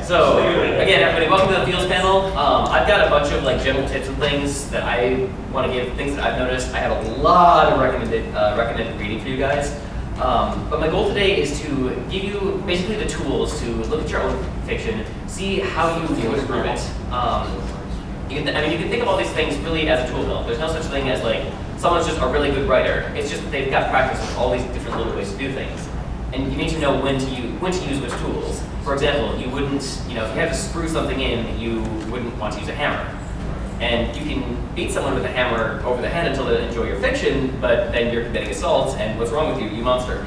So again, everybody, welcome to the Fields panel. I've got a bunch of general tips and things that I want to give, things that I've noticed. I have a lot of recommended reading for you guys. But my goal today is to give you basically the tools to look at your own fiction, see how you can improve it. You can think of all these things really as a tool belt. There's no such thing as someone's just a really good writer. It's just that they've got practice with all these different little ways to do things. And you need to know when to use which tools. For example, you wouldn't, if you have to screw something in, you wouldn't want to use a hammer. And you can beat someone with a hammer over the head until they enjoy your fiction, but then you're committing assault, and what's wrong with you, you monster?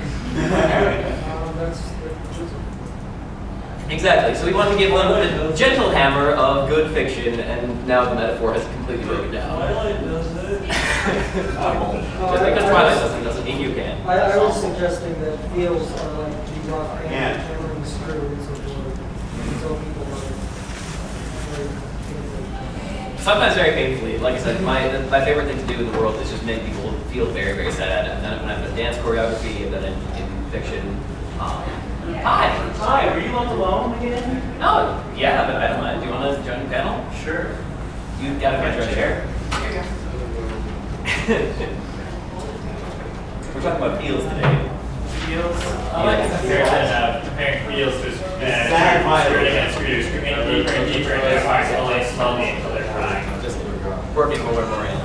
Exactly, so we want to give them the gentle hammer of good fiction, and now the metaphor has completely broken down. Twilight does it. Just because Twilight doesn't mean you can. I was suggesting that fields are like the rock and hammering screws of wood. So people are sometimes very painfully. Like I said, my favorite thing to do in the world is just make people feel very, very sad. I've done it when I've done dance choreography, I've done it in fiction. Hi, were you left alone again? Oh, yeah, but I don't mind. Do you want to join the panel? Sure. You got to find your chair. We're talking about fields today. Fields? Comparing fields to screws, getting deeper and deeper into their heart, slowly until they're crying. Just working more and more in.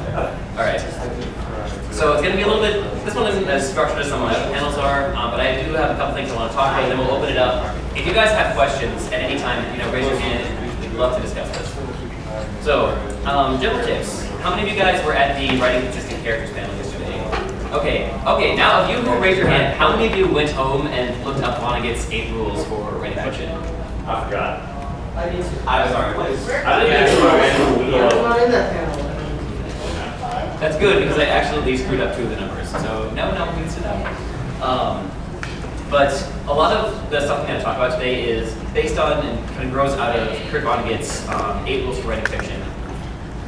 Alright. So it's going to be a little bit, this one isn't as structured as some of my other panels are, but I do have a couple things I want to talk about, then we'll open it up. If you guys have questions at any time, raise your hand, and we'd love to discuss this. So, general tips. How many of you guys were at the Writing Consistent Characters panel yesterday? Okay, now of you who raised your hand, how many of you went home and looked up Vonnegut's 8 rules for writing fiction? I forgot. I need to. I was sorry. I'm not in that panel. That's good because I actually screwed up 2 of the numbers. So no, we can sit down. But a lot of the stuff I'm going to talk about today is based on and kind of grows out of Kurt Vonnegut's 8 rules for writing fiction.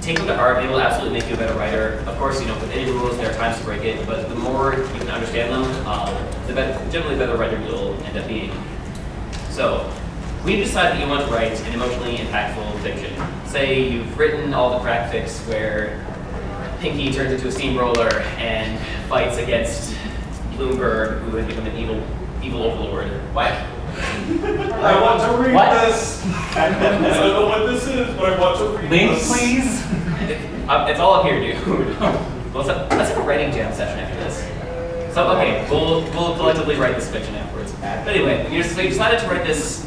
Take them to heart, they will absolutely make you a better writer. Of course, with any rules, there are times to break it, but the more you can understand them, the generally better writer you'll end up being. So, we've decided that you want to write an emotionally impactful fiction. Say you've written all the crack fics where Pinky turns into a steamroller and fights against Bloomberg, who has become an evil overlord. What? I want to read this. I don't know what this is, but I want to read this. Please. It's all up here, dude. Let's have a writing jam session after this. So, okay, we'll collectively write this fiction afterwards. But anyway, so you decided to write this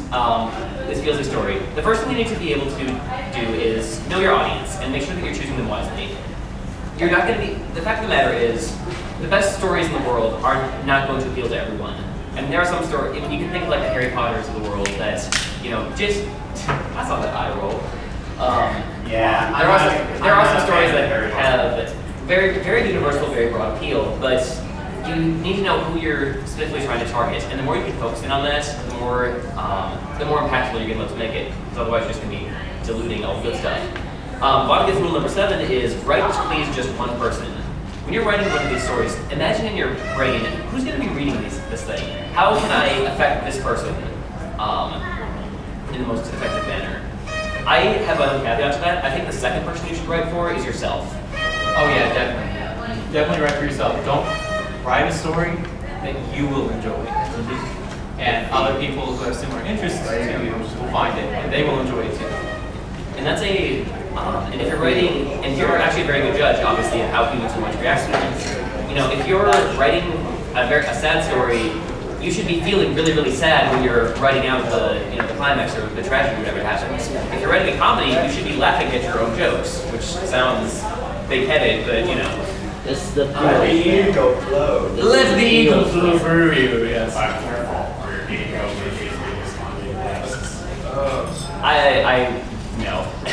Fields story. The first thing you need to be able to do is know your audience and make sure that you're choosing them wisely. You're not going to be. The fact of the matter is, the best stories in the world are not going to appeal to everyone. And there are some stories. You can think like the Harry Potters of the world that just. I saw that eye roll. There are some stories that have very, very universal, very broad appeal, but you need to know who you're specifically trying to target. And the more you can focus in on that, the more impactful you're going to be able to make it. Because otherwise, you're just going to be diluting all the good stuff. Vonnegut's rule number 7 is write to please just one person. When you're writing one of these stories, imagine in your brain, who's going to be reading this thing? How can I affect this person in the most effective manner? I have a caveat to that. I think the second person you should write for is yourself. Oh yeah, definitely. Definitely write for yourself. Don't write a story that you will enjoy. And other people who have similar interests to you will find it, and they will enjoy it too. And that's and if you're writing, and you're actually a very good judge, obviously, of how humans are going to react to it. If you're writing a sad story, you should be feeling really, really sad when you're writing out the climax or the tragedy or whatever happens. If you're writing a comedy, you should be laughing at your own jokes, which sounds big-headed, but This is the Let the ego flow. Let the ego flow through you, yes. No. I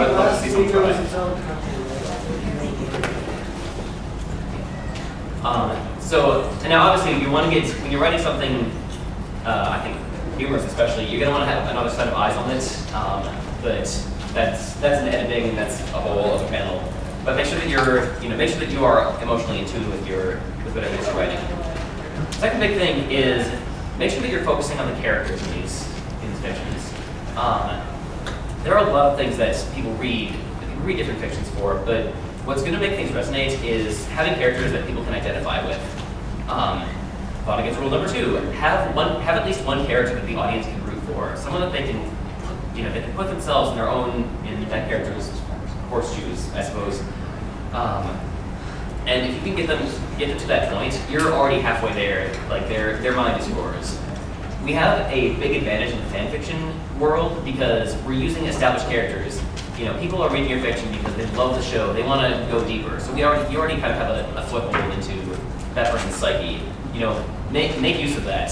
would love to see someone try. And now obviously you want to get, when you're writing something, I think humorous especially, you're going to want to have another set of eyes on it, but that's an editing and that's a whole other panel. But make sure that you are emotionally in tune with whatever it is you're writing. Second big thing is make sure that you're focusing on the characters in these fictions. There are a lot of things that people read different fictions for, but what's going to make things resonate is having characters that people can identify with. Thought against rule number 2: have at least one character that the audience can root for, someone that they can, they can put themselves in that character's horseshoes, I suppose. And if you can get them to that point, you're already halfway there. Like their mind is yours. We have a big advantage in the fan fiction world because we're using established characters. People are reading your fiction because they love the show. They want to go deeper. So you already kind of have a foothold into that person's psyche. Make use of that.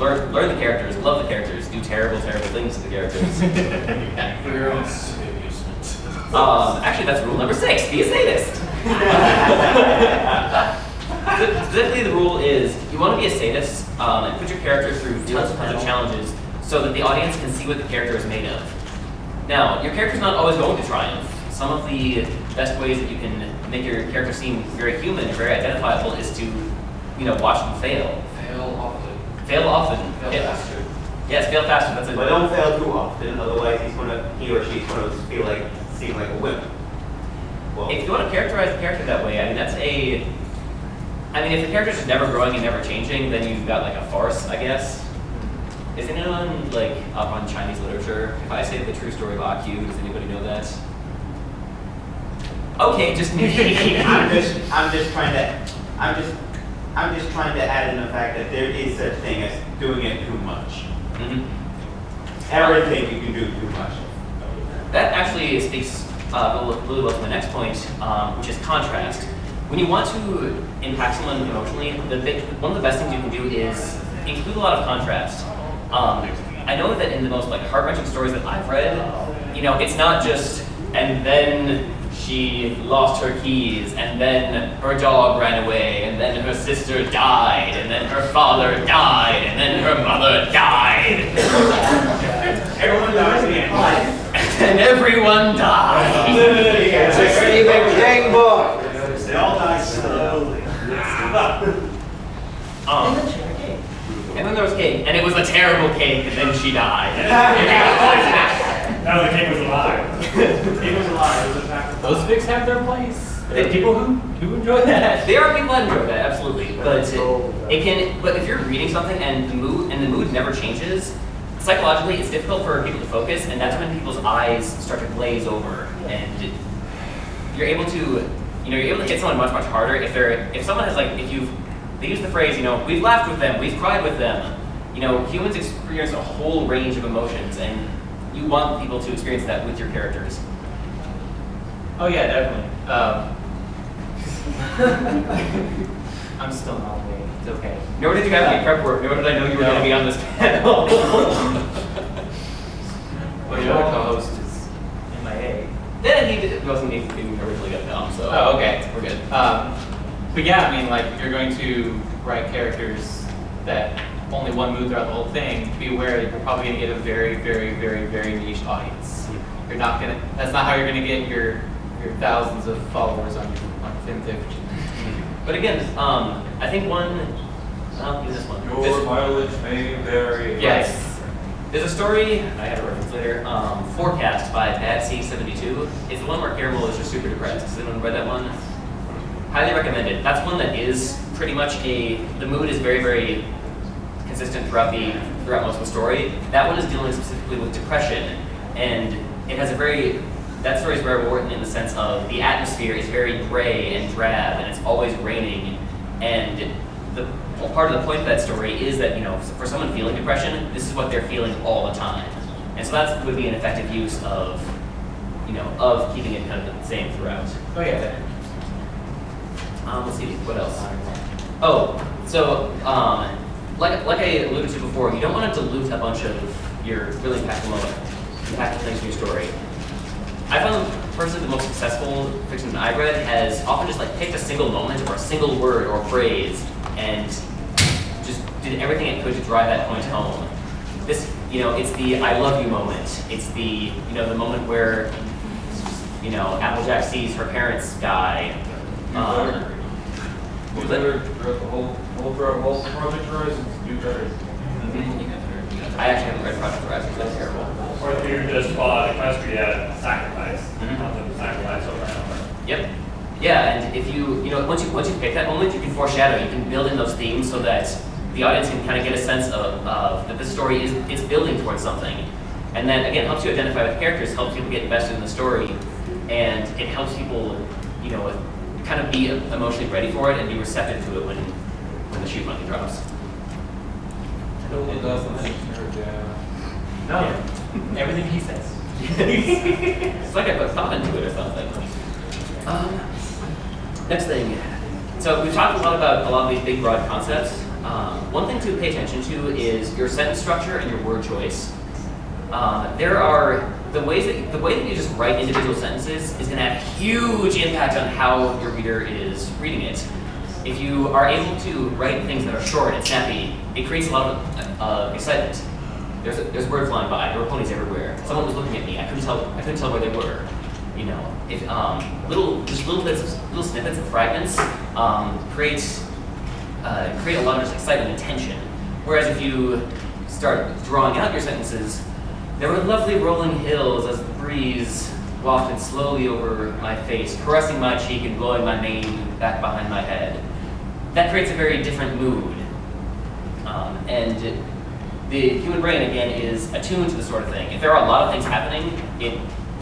Learn the characters, love the characters, do terrible things to the characters. Actually, that's rule number 6. Be a sadist. Specifically, the rule is you want to be a sadist and put your character through tons of challenges so that the audience can see what the character is made of. Now, your character's not always going to triumph. Some of the best ways that you can make your character seem very human and very identifiable is to, watch them fail. Fail often. Fail often. Fail faster. Yes, fail faster. That's it. But don't fail too often, otherwise he or she's going to seem like a wimp. Well, If you want to characterize the character that way, if the character's just never growing and never changing, then you've got like a farce, I guess. Is anyone up on Chinese literature? If I say the true story of AQ, does anybody know that? Okay, just me. I'm just trying to add in the fact that there is such thing as doing it too much. Mhm. Everything you can do too much. That actually speaks really well to my next point, which is contrast. When you want to impact someone emotionally, one of the best things you can do is include a lot of contrast. I know that in the most heart-wrenching stories that I've read, it's not just, and then she lost her keys, and then her dog ran away, and then her sister died, and then her father died, and then her mother died. Everyone dies in the end. And everyone died. It's a Stephen King book. They all die slowly. And then there was cake, and it was a terrible cake, and then she died. No, the king was alive. He was alive. It was a fact. Those fics have their place. There are people who enjoy that. There are people that enjoy that, absolutely. But but if you're reading something and the mood never changes, psychologically it's difficult for people to focus, and that's when people's eyes start to glaze over, and you're able to hit someone much harder if someone has they use the phrase, we've laughed with them, we've cried with them. Humans experience a whole range of emotions, and you want people to experience that with your characters. Oh yeah, definitely. I'm still not late. It's okay. Nor did you have any prep work, nor did I know you were going to be on this panel. Well, your other co-host is MIA. Then he wasn't even originally going to come, so. Oh, okay. We're good. But yeah, if you're going to write characters that only one mood throughout the whole thing, be aware that you're probably going to get a very, very, very, very niche audience. That's not how you're going to get your thousands of followers on FinFiction. But again, I think I'll use this one. Your mileage may vary. Yes. There's a story, I have a reference later, Forecast by Bad C72. It's the one where Caramel is just super depressed. Has anyone read that one? Highly recommended. That's one that is pretty much the mood is very, very consistent throughout most of the story. That one is dealing specifically with depression, and it has that story is very important in the sense of the atmosphere is very gray and drab, and it's always raining, and part of the point of that story is that, for someone feeling depression, this is what they're feeling all the time. And so that would be an effective use of keeping it kind of the same throughout. Oh yeah. Let's see, what else? Oh, so, like I alluded to before, you don't want to dilute a bunch of your really impactful things in your story. I found personally the most successful fiction that I've read has often just picked a single moment or a single word or phrase and just did everything it could to drive that point home. This, it's the I love you moment. It's the, the moment where, Applejack sees her parents die. Do better throughout the whole Project Horizon. Do better. I actually haven't read Project Horizon, so that's terrible. Or if you just follow the quest where you had sacrifice, sacrifice over and over. Yep. Yeah, and if you know, once you pick that moment, you can foreshadow. You can build in those themes so that the audience can kind of get a sense of that this story is building towards something, and then again helps you identify with characters, helps people get invested in the story, and it helps people, you know, kind of be emotionally ready for it and be receptive to it when the shoe monkey drops. No, everything he says. It's like I put thought into it or something. Next thing. So we've talked a lot about a lot of these big, broad concepts. One thing to pay attention to is your sentence structure and your word choice. There are the way that you just write individual sentences is going to have huge impact on how your reader is reading it. If you are able to write things that are short and snappy, it creates a lot of excitement. There's birds flying by. There were ponies everywhere. Someone was looking at me. I couldn't tell where they were. You know, if little snippets of fragments create a lot of just excitement and tension. Whereas if you start drawing out your sentences, there were lovely rolling hills as the breeze wafted slowly over my face, caressing my cheek and blowing my mane back behind my head. That creates a very different mood. And the human brain, again, is attuned to this sort of thing. If there are a lot of things happening,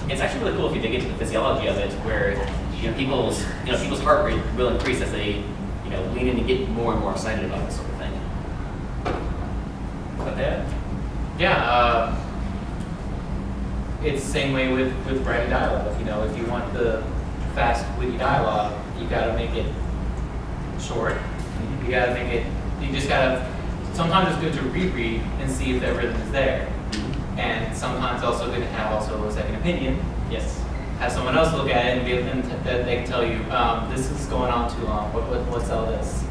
it's actually really cool if you dig into the physiology of it, where people's heart rate will increase as they lean in and get more and more excited about this sort of thing. But that? Yeah, it's the same way with writing dialogue. If you want the fast, witty dialogue, you gotta make it short. You gotta make it. You just gotta. Sometimes it's good to reread and see if that rhythm is there, and sometimes also good to have also a second opinion. Yes. Have someone else look at it and that they can tell you, this is going on too long. What's all this?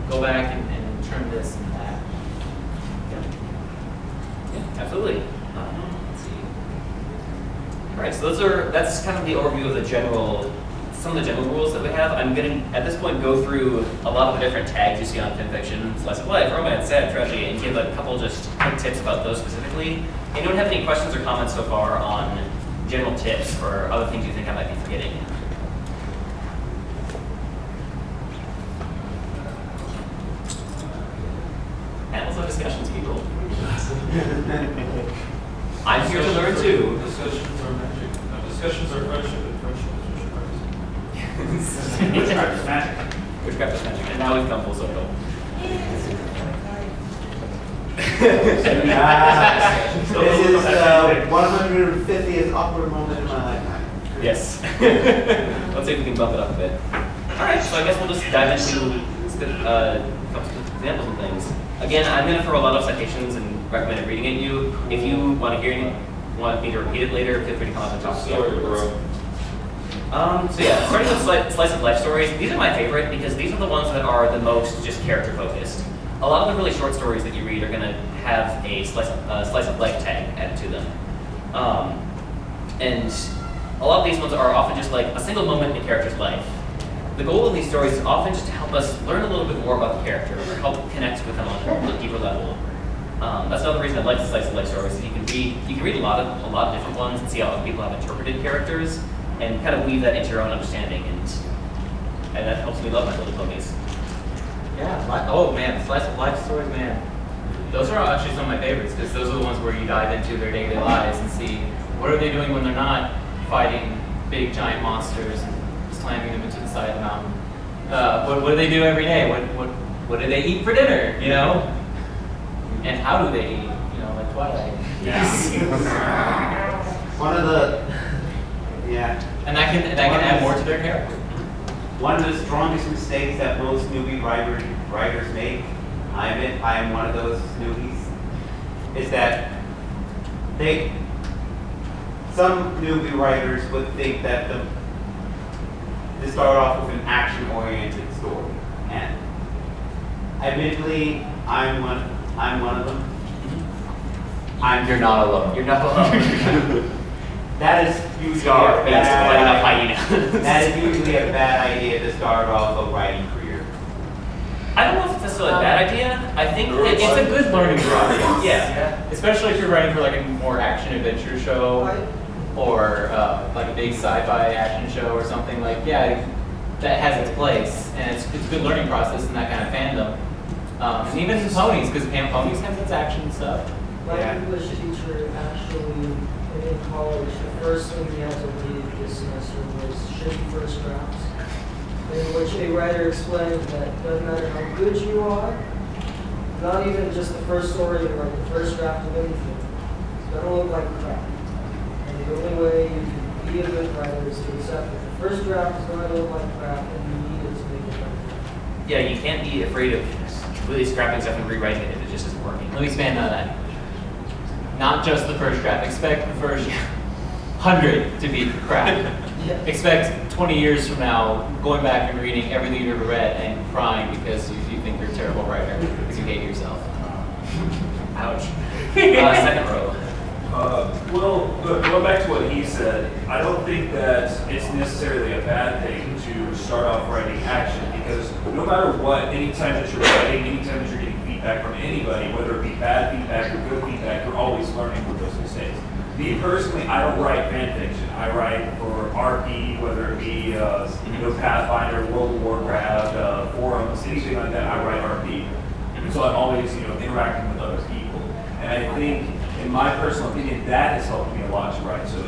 Go back and trim this and that. Yeah, absolutely. Let's see. All right, so that's kind of the overview of some of the general rules that we have. I'm going to, at this point, go through a lot of the different tags you see on fanfiction, slice of life, romance, sad, tragedy, and give a couple just quick tips about those specifically. Anyone have any questions or comments so far on general tips or other things you think I might be forgetting? Panels of discussions, people. I'm here to learn too. Discussions are magic. Discussions are friendship, and friendship is witchcraft. Witchcraft is magic. Witchcraft is magic, and now we've come full circle. This is the 150th awkward moment in my lifetime. Yes. Let's see if we can bump it up a bit. All right, so I guess we'll just dive into examples and things. Again, I'm going to throw a lot of citations and recommended reading at you. If you want me to repeat it later, feel free to come up and talk to me afterwards. So yeah, starting with slice of life stories, these are my favorite because these are the ones that are the most just character focused. A lot of the really short stories that you read are going to have a slice of life tag added to them. And a lot of these ones are often just like a single moment in a character's life. The goal of these stories is often just to help us learn a little bit more about the character or help connect with them on a deeper level. That's another reason I like the slice of life stories. You can read a lot of different ones and see how other people have interpreted characters and kind of weave that into your own understanding, and that helps me love My Little Ponies. Yeah. Oh man, slice of life stories, man. Those are actually some of my favorites because those are the ones where you dive into their day-to-day lives and see what are they doing when they're not fighting big giant monsters and slamming them into the side of the mountain. What do they do every day? What do they eat for dinner? And how do they eat? Like Twilight. Yeah. One of the And that can add more to their character. One of the strongest mistakes that most newbie writers make, I am one of those newbies, is that some newbie writers would think that to start off with an action-oriented story, and admittedly, I'm one of them. You're not alone. You're not alone. That is usually hyena. that is usually a bad idea to start off a writing career. I don't know if it's necessarily a bad idea. I think It's a good learning process. Yeah. Especially if you're writing for like a more action adventure show or like a big sci-fi action show or something. Like, yeah, that has its place, and it's a good learning process in that kind of fandom. And even in ponies, because ponies has its action stuff. My English teacher actually, in college, the first thing he had to read this semester was shitty first drafts, in which a writer explained that doesn't matter how good you are, not even just the first story or like the first draft of anything, it's gonna look like crap. And the only way you can be a good writer is to accept that the first draft is going to look like crap and you need it to make it better. Yeah, you can't be afraid of completely scrapping stuff and rewriting it if it just isn't working. Let me expand on that. Not just the first draft. Expect the first 100 to be crap. Yeah. Expect 20 years from now, going back and reading everything you've ever read and crying because you think you're a terrible writer because you hate yourself. Ouch. Second row. Well, going back to what he said, I don't think that it's necessarily a bad thing to start off writing action, because no matter what, anytime that you're writing, anytime that you're getting feedback from anybody, whether it be bad feedback or good feedback, you're always learning from those mistakes. Me personally, I don't write fan fiction. I write for RP, whether it be Pathfinder, World of Warcraft, forums, anything like that. I write RP, so I'm always interacting with other people, and I think, in my personal opinion, that has helped me a lot to write. So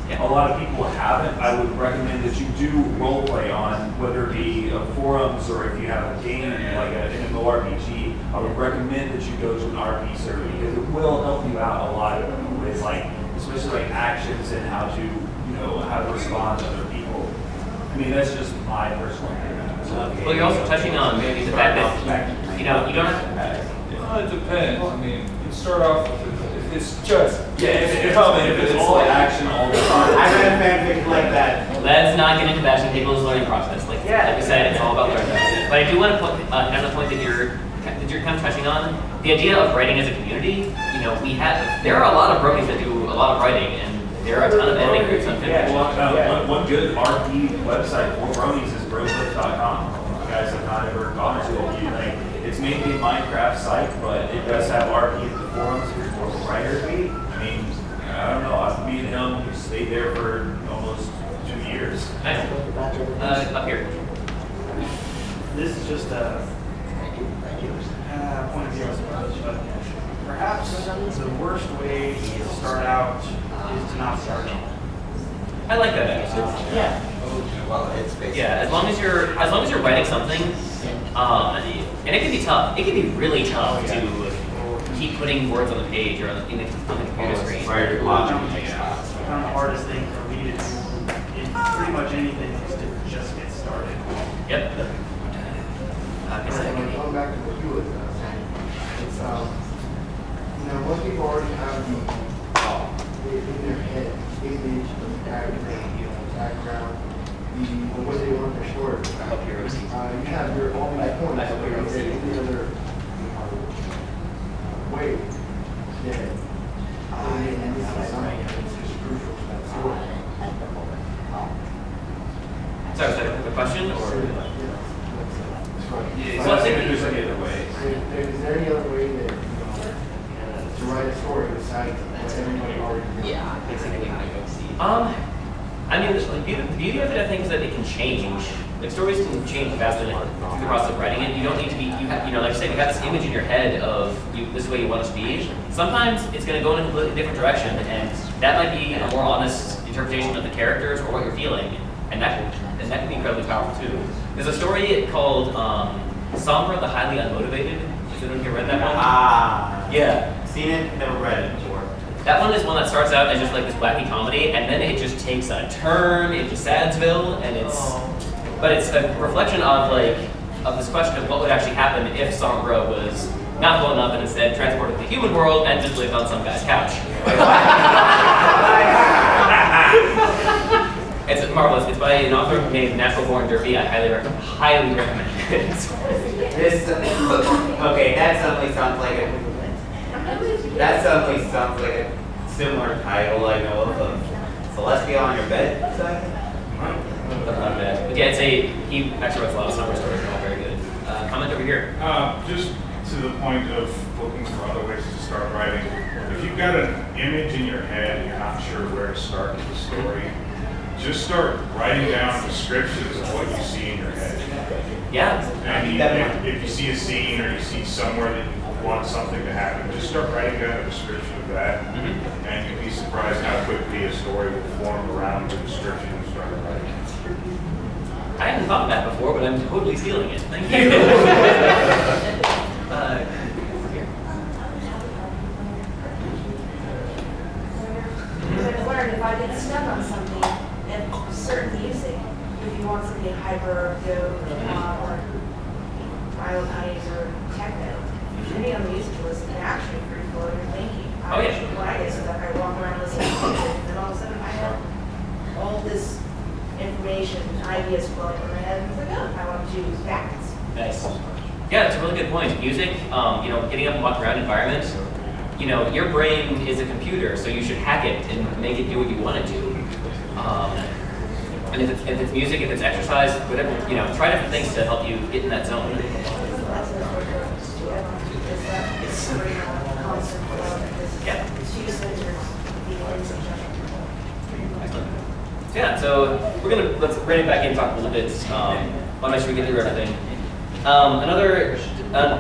if a lot of people haven't, I would recommend that you do role play on, whether it be forums or if you have a game like an MMORPG. I would recommend that you go to an RP server, because it will help you out a lot with especially actions and how to how to respond to other people. I mean, that's just my personal opinion. Well, you're also touching on maybe the fact that you don't have. Well, it depends. I mean, you start off with if it's just if it's all action all the time. I read a fanfic like that. Let's not get into bashing people's learning process. Like I said, it's all about learning. But I do want to put another point that you're kind of touching on. The idea of writing as a community. There are a lot of bronies that do a lot of writing, and there are a ton of editing groups on Fics. One good RP website for bronies is broslift.com. If you guys have not ever gone to it, it's mainly a Minecraft site, but it does have RP at the forums for writers meet. I mean, I don't know. Me and him stayed there for almost 2 years. Nice. Up here. This is just a point of view, I suppose, but perhaps the worst way to start out is to not start at all. I like that attitude. Well, it's basically. Yeah, as long as you're writing something, and it can be tough. It can be really tough to keep putting words on the page or on the computer screen. Writer logic. Kind of the hardest thing for me to do in pretty much anything is to just get started. Yep. Going back to what you were saying, it's most people already have the in their head image of the character, background, what they want their story. You have your own points, but is there any other way that and this is something that's just crucial to that story? Sorry, was that a question or? It's not saying that there's any other way. Is there any other way that to write a story besides what everybody already knows? I mean, the beauty of it, I think, is that it can change. Like, stories can change faster through the process of writing it. You don't need to be, like you said, you got this image in your head of this way you want it to be. Sometimes it's going to go in a completely different direction, and that might be a more honest interpretation of the characters or what you're feeling, and that can be incredibly powerful too. There's a story called Sombra the Highly Unmotivated. Has anyone here read that one? Yeah. Seen it, never read it before. That one is one that starts out as just like this wacky comedy, and then it just takes a turn into Sadsville, and but it's a reflection of this question of what would actually happen if Sombra was not blown up and instead transported to the human world and just lived on some guy's couch. It's marvelous. It's by an author named Natural Born Derby. I highly recommend it. Okay, that suddenly sounds like a similar title I know of Celestia on Your Bed. But yeah, he actually writes a lot of summer stories. They're all very good. Come comment over here. Just to the point of looking for other ways to start writing. If you've got an image in your head and you're not sure where to start with the story, just start writing down descriptions of what you see in your head. Yeah. And if you see a scene or you see somewhere that you want something to happen, just start writing down a description of that. And you'd be surprised how quickly a story will form around the description you started writing. I hadn't thought of that before, but I'm totally stealing it. Thank you. I've learned if I get stuck on something, and certain music, if you want something hyper, or violent honey's or techno, depending on the music you listen, can actually free flow your thinking. Oh, yeah. When I get stuck, I walk around listening to music, and then all of a sudden I have all this information, ideas flowing in my head, and it's like, oh, I want to choose facts. Nice. Yeah, that's a really good point. Music, getting up and walking around environments, your brain is a computer, so you should hack it and make it do what you want it to. And if it's music, if it's exercise, whatever, try different things to help you get in that zone. Yeah. Yeah, so let's bring it back in and talk a little bit. Want to make sure we get through everything. Another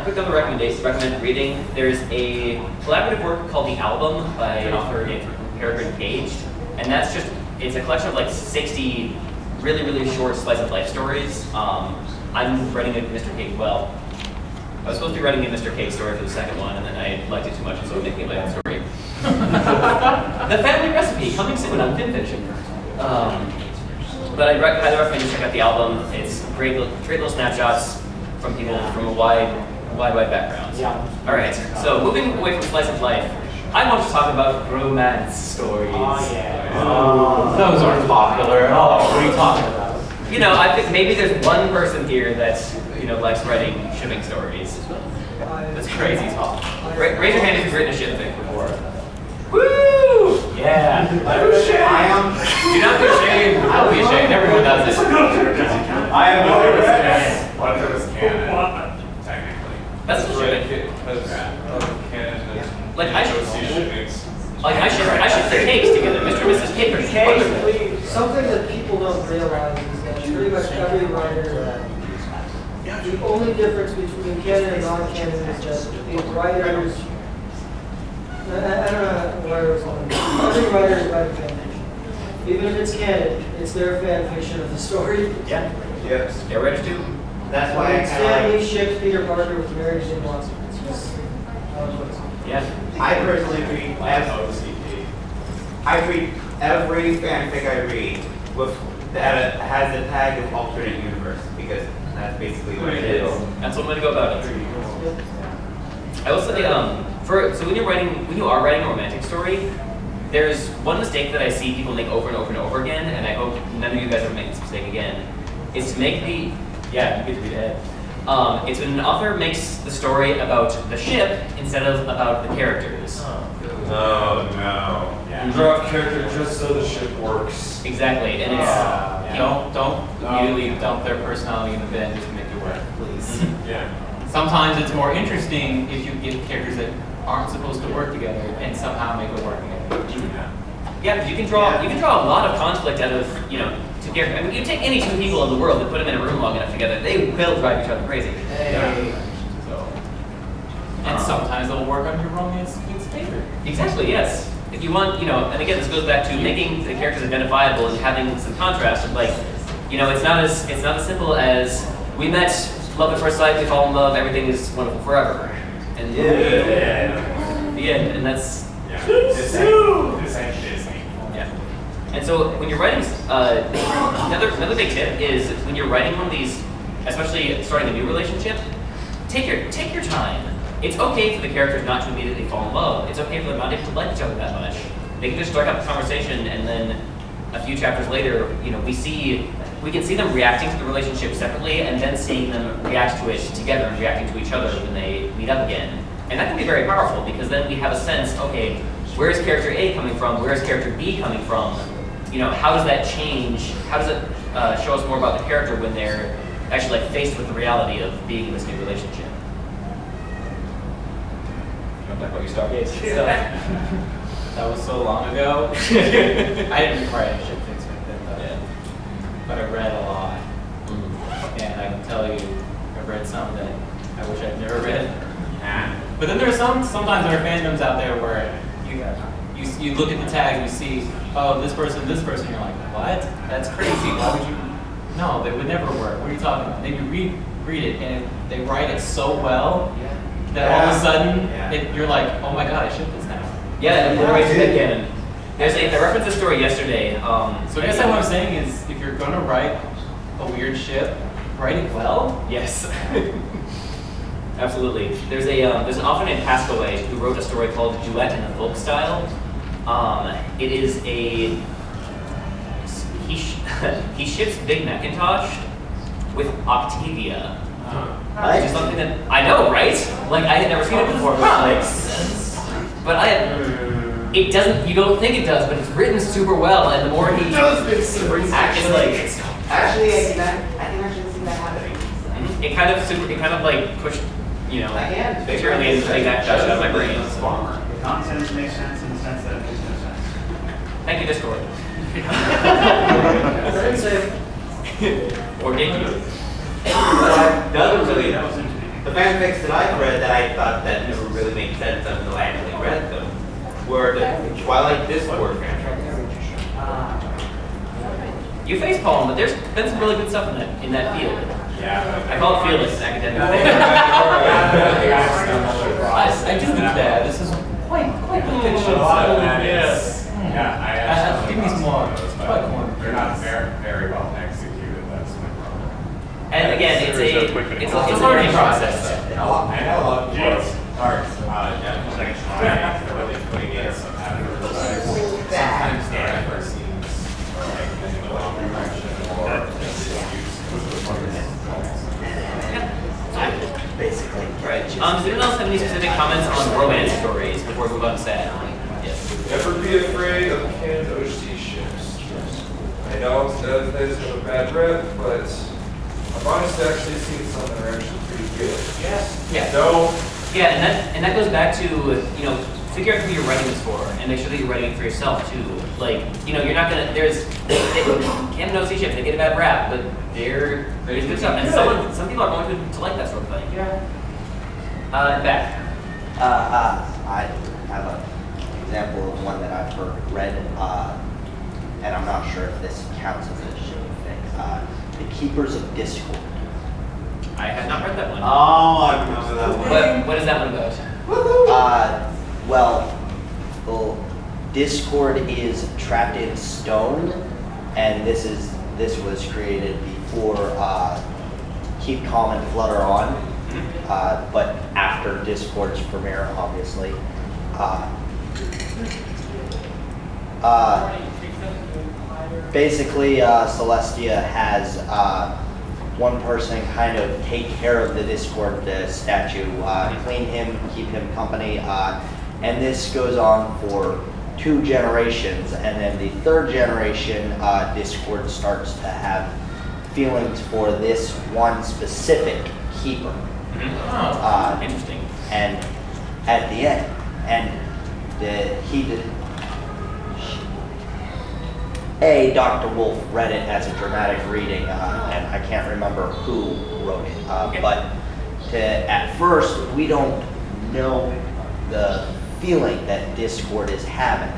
quick other recommended reading. There's a collaborative work called The Album by an author named Peregrine Caged, and it's a collection of like 60 really, really short slice of life stories. I'm writing a Mr. Cage, I was supposed to be writing a Mr. Cage story for the second one, and then I liked it too much, and so I'm making it my own story. The Family Recipe, coming soon on FinFiction. But I highly recommend you check out The Album. It's great little snapshots from people from a wide background. Yeah. All right, so moving away from slice of life, I want to talk about romance stories. Oh, yeah. Those are popular. Oh, what are you talking about? I think maybe there's one person here that likes writing shipping stories. That's crazy talk. Raise your hand if you've written a ship fic before. Woo! Yeah. I am. Do not be ashamed. Don't be ashamed. Everyone does it. I am no What if it was canon, technically? That's the shit. Because canon is Like I should I the cakes together. Mr. and Mrs. Cake are wonderful. Something that people don't realize is that pretty much every writer, the only difference between canon and non-canon is that the writers, I don't know where it was going. Every writer is writing fan fiction. Even if it's canon, it's their fan fiction of the story. Yeah. Yes. They're ready too. That's why I kind Stan of Lee shipped Peter Parker with Mary Jane Watson. It's just how it works. Yeah. I personally read every fanfic I read that has a tag of alternate universe because that's basically what it is. That's one way to go about it. I will say, so when you are writing a romantic story, there's one mistake that I see people make over and over and over again, and I hope none of you guys ever make this mistake again, is to make you get to read ahead. It's when an author makes the story about the ship instead of about the characters. No. You draw a character just so the ship works. Exactly, and it's Don't immediately dump their personality in the bin just to make it work, please. Yeah. Sometimes it's more interesting if you get characters that aren't supposed to work together and somehow make it work together. Yeah, because you can draw a lot of conflict out of two characters. I mean, you take any two people in the world and put them in a room long enough together, they will drive each other crazy. And sometimes it'll work on your romance in its favor. Exactly, yes. If you want, and again, this goes back to making the characters identifiable and having some contrast. And it's not as simple as we met, love at first sight, we fall in love, everything is wonderful forever. And the end, and that's This ain't Disney. yeah. And so when you're writing, another big tip is when you're writing one of these, especially starting a new relationship, take your time. It's okay for the characters not to immediately fall in love. It's okay for them not even to like each other that much. They can just strike up a conversation, and then a few chapters later, we can see them reacting to the relationship separately, and then seeing them react to it together and reacting to each other when they meet up again. And that can be very powerful because then we have a sense, okay, where is character A coming from? Where is character B coming from? How does that change? How does it show us more about the character when they're actually like faced with the reality of being in this new relationship. You want to talk about your Stargaze stuff? That was so long ago. I didn't write any ship fics back then, but I read a lot. And I can tell you, I've read some that I wish I'd never read. But then there's sometimes there are fandoms out there where you look at the tags and you see, oh, this person, you're like, what? That's crazy. Why would you? No, they would never work. What are you talking about? Then you read it and they write it so well that all of a sudden you're like, oh my god, I ship this now. Yeah, and literally headcanon. I referenced this story yesterday. So I guess what I'm saying is, if you're gonna write a weird ship, write it well. Yes. Absolutely. There's an author named Pascaway who wrote a story called Duet in the Folk Style. It is he ships Big Macintosh with Octavia. Which is something that I know, right? Like I had never seen it before, but like, but it doesn't. You don't think it does, but it's written super well, and the more he Actually, I can actually see that happening. it kind of like pushed, purely into like that out of my brain. Nonsense makes sense in the sense that it makes no sense. Thank you, Discord. Or did you? The fanfics that I've read that I thought that never really made sense until I actually read them were the Twilight Discord fanfics. You facepalm, but there's been some really good stuff in that field. Yeah. I call it field, it's an academic thing. I do think that this is quite good fiction. Give me some more. They're not very well executed, that's my problem. And again, it's a learning process. I know a lot of people are definitely trying to really putting in some effort. Sometimes the effort seems like in the wrong direction or just Basically. Right. Does anyone else have any specific comments on romance stories before we move on to sad? Yes. Never be afraid of canned OC ships. I know there's a bad rep, but I've honestly actually seen some that are actually pretty good. Yes. Yeah. No. Yeah, and that goes back to, figure out who you're writing this for, and make sure that you're writing it for yourself too. Like, you're not gonna. Canon OC ships, they get a bad rap, but there's good stuff, and some people are going to like that sort of thing. Yeah. Back. I have an example of one that I've read, and I'm not sure if this counts as a ship thing. The Keepers of Discord. I have not read that one. Oh, I remember that one. What is that one about? Well, Discord is trapped in stone, and this was created before Keep Calm and Flutter On, but after Discord's premiere, obviously. Basically, Celestia has one person kind of take care of the Discord statue, clean him, keep him company, and this goes on for 2 generations, and then the 3rd generation, Discord starts to have feelings for this one specific keeper. Interesting. And at the end, Dr. Wolf read it as a dramatic reading, and I can't remember who wrote it, but at first we don't know the feeling that Discord is having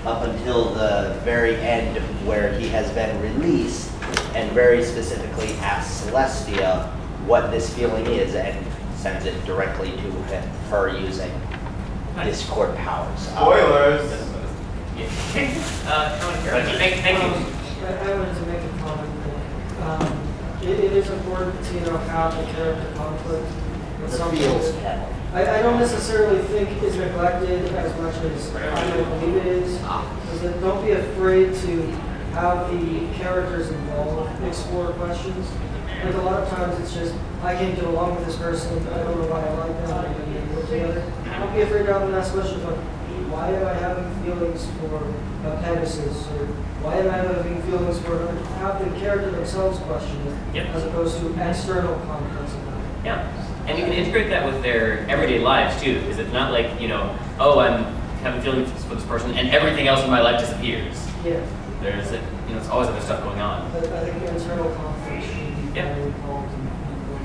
up until the very end where he has been released and very specifically asks Celestia what this feeling is and sends it directly to her using Discord powers. Spoilers! Thank you. I wanted to make a comment that it is important to have the character conflict with something that I don't necessarily think is neglected as much as I believe it is. Because don't be afraid to have the characters involved explore questions. Like a lot of times it's just, I can't get along with this person, I don't know why I like them, maybe we work together. Don't be afraid to have them ask questions like, why am I having feelings for Pegasus, or why am I having feelings for, have the character themselves question it, Yep. as opposed to external conflicts about it. Yeah, and you can integrate that with their everyday lives too, because it's not like, you know, oh, I'm having feelings for this person and everything else in my life disappears. Yeah, There's, you know, it's always other stuff going on. but I think internal conflicts should be Yep. very involved in people.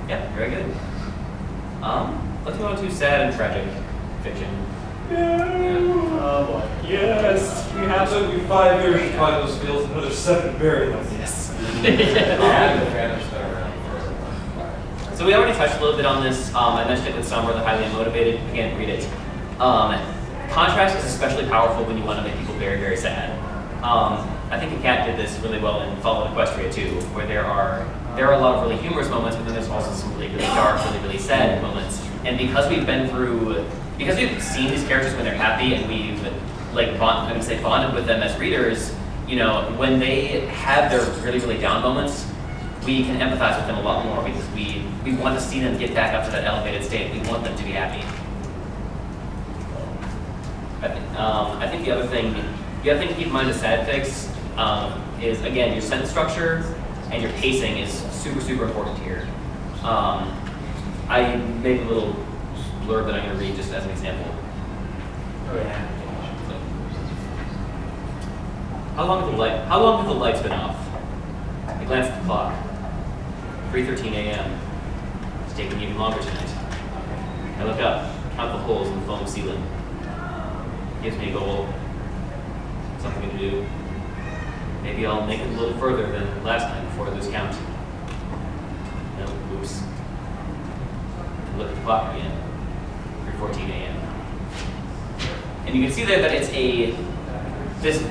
Yeah, very good. Let's move on to sad and tragic fiction. Oh boy. Yes, we It have took you 5 years to find those fields, another 7 to bury them. Yes. I have advantage that around for So we already touched a little bit on this. I mentioned it with Somber, the highly unmotivated. Again, read it. Contrast is especially powerful when you want to make people very, very sad. I think a cat did this really well in Fall of Equestria too, where there are a lot of really humorous moments, but then there's also some really, really dark, really, really sad moments. And because we've seen these characters when they're happy, and we've bonded with them as readers, you know, when they have their really, really down moments, we can empathize with them a lot more because we want to see them get back up to that elevated state. We want them to be happy. I think the other thing to keep in mind with sad fics is, again, your sentence structure and your pacing is super, super important here. I made a little blurb that I'm going to read just as an example. Oh, yeah. How long have the lights been off? I glance at the clock. 3:13 a.m. It's taking even longer tonight. I look up, count the holes in the foam ceiling. Gives me a goal. Something to do. Maybe I'll make it a little further than last night before I lose count. No, oops. Look at the clock again. 3:14 a.m. And you can see there that it's this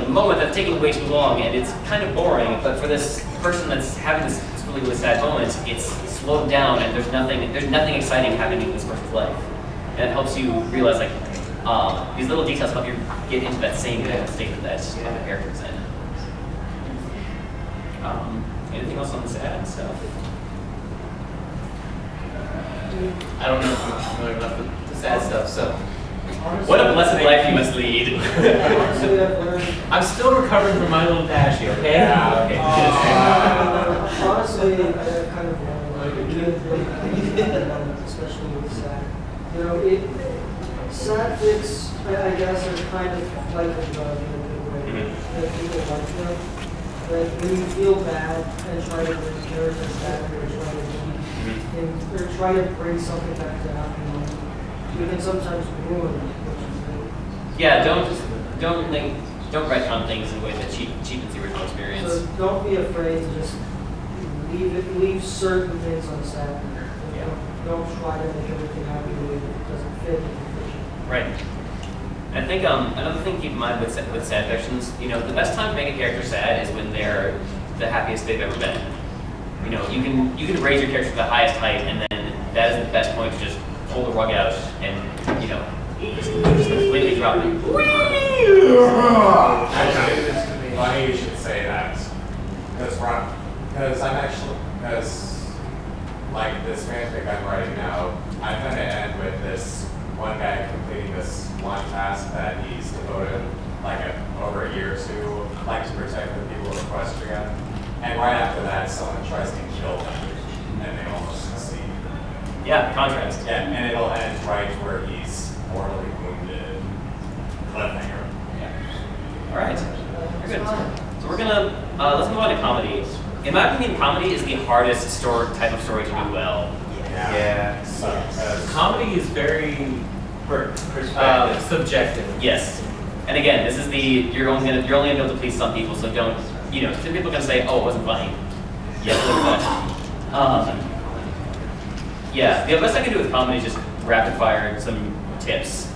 moment that's taking way too long, and it's kind of boring. But for this person that's having this really, really sad moment, it's slowed down, and there's nothing exciting happening in this person's life, and it helps you realize these little details help you get into that same state that the character's in. Anything else on the sad stuff? I don't know if I'm familiar enough with the sad stuff, so. Honestly, What a blessed life you must lead. honestly, I've learned. I'm still recovering from my little dashy, okay? Yeah, okay. Honestly, I've kind of learned, especially with sad. You know, sad fics, I guess, are kind of like a drug in a good way. That people like them. But when you feel bad and try to bring characters back, or try to bring something back to happen, you can sometimes ruin it, which is good. Yeah, don't retcon things in a way that cheapens the original experience. So don't be afraid to just leave certain things unsaid. Yeah. Don't try to make everything happen the way that doesn't fit in the fiction. Right. I think another thing to keep in mind with sad fictions, you know, the best time to make a character sad is when they're the happiest they've ever been. You know, you can raise your character to the highest height, and then that is the best point to just pull the rug out and, you know, just completely drop it. Actually, it's funny you should say that. Because like this fanfic I'm writing now, I'm going to end with this one guy completing this one task that he's devoted over a year to, to protect the people of Equestria. And right after that, someone tries to kill him, and they almost succeed. Yeah, contrast. Yeah, and it'll end right where he's mortally wounded. Cliffhanger. All right. Very good. So we're gonna let's move on to comedy. In my opinion, comedy is the hardest type of story to do well. Yeah. Comedy is very subjective. Yes. And again, this is you're only gonna be able to please some people, so don't, you know, some people can say, oh, it wasn't funny. Yeah, look at that. Yeah, the best I can do with comedy is just rapid fire some tips.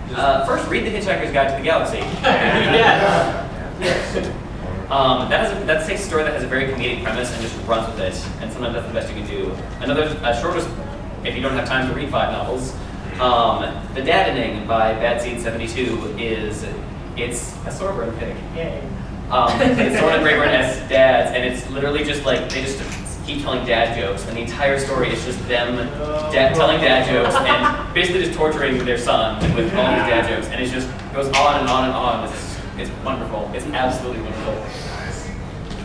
First, read The Hitchhiker's Guide to the Galaxy. Yeah. That takes a story that has a very comedic premise and just runs with it. And sometimes that's the best you can do. Another shortest, if you don't have time to read 5 novels, The Daddening by Bad Seed 72 it's a Sorborn fic. Yay. It's Sorborn and Brayburn as dads, and it's literally just they just keep telling dad jokes, and the entire story is just them telling dad jokes and basically just torturing their son with all these dad jokes, and it just goes on and on and on. It's wonderful. It's absolutely wonderful.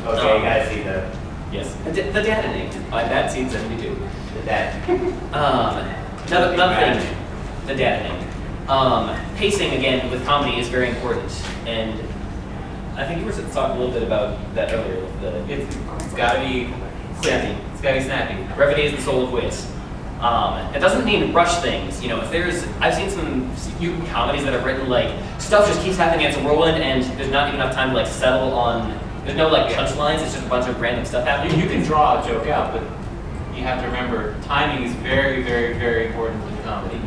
Okay, you guys see the Yes, the dad ending. By that scene 72. the dad. Another thing, the dad ending. Pacing again with comedy is very important, and I think you were talking a little bit about that earlier. With the It's gotta be snappy. It's gotta be snappy. Brevity is the soul of wit. It doesn't mean rush things. You know, I've seen some comedies that are written like stuff just keeps happening, it's rolling, and there's not even enough time to like settle on. There's no like punchlines. It's just a bunch of random stuff happening. You can draw a joke out, but you have to remember timing is very, very, very important in comedy.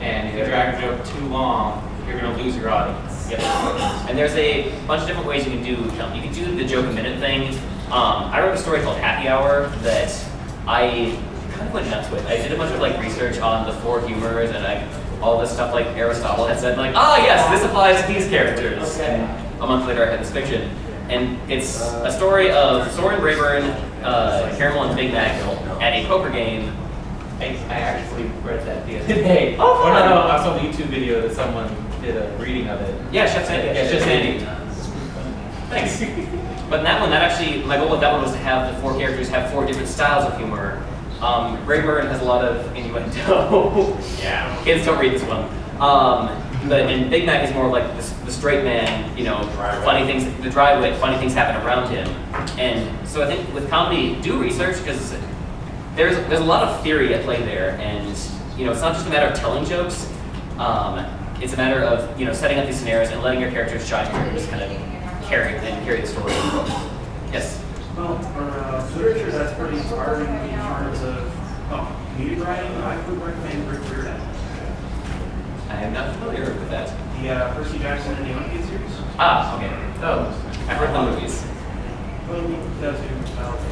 And if you drag a joke too long, you're gonna lose your audience. Yep. And there's a bunch of different ways you can do. You can do the joke a minute thing. I wrote a story called Happy Hour that I kind of went nuts with. I did a bunch of like research on the four humors and all this stuff like Aristotle had said, like, yes, this applies to these characters. And a month later I had this fiction. And it's a story of Soren Rayburn, Caramel, and Big Mac at a poker game. I actually read that the other day. Oh, no, I saw the YouTube video that someone did a reading of it. Yeah, Chef Sandy. Yeah, Chef Sandy. Thanks. But in that one, my goal with that one was to have the four characters have four different styles of humor. Rayburn has a lot of innuendo. Yeah. Kids don't read this one. And Big Mac is more like the straight man, funny things, the dry wit, funny things happen around him. And so I think with comedy, do research, because there's a lot of theory at play there, and it's not just a matter of telling jokes. It's a matter of setting up these scenarios and letting your characters shine and just kind of carry the story. Yes. Well, for literature, that's pretty inspiring in terms of comedic writing. I would recommend Rick Riordan. I am not familiar with that. The Percy Jackson and the Olympian series. Okay. Oh, I've heard the movies. Well, those who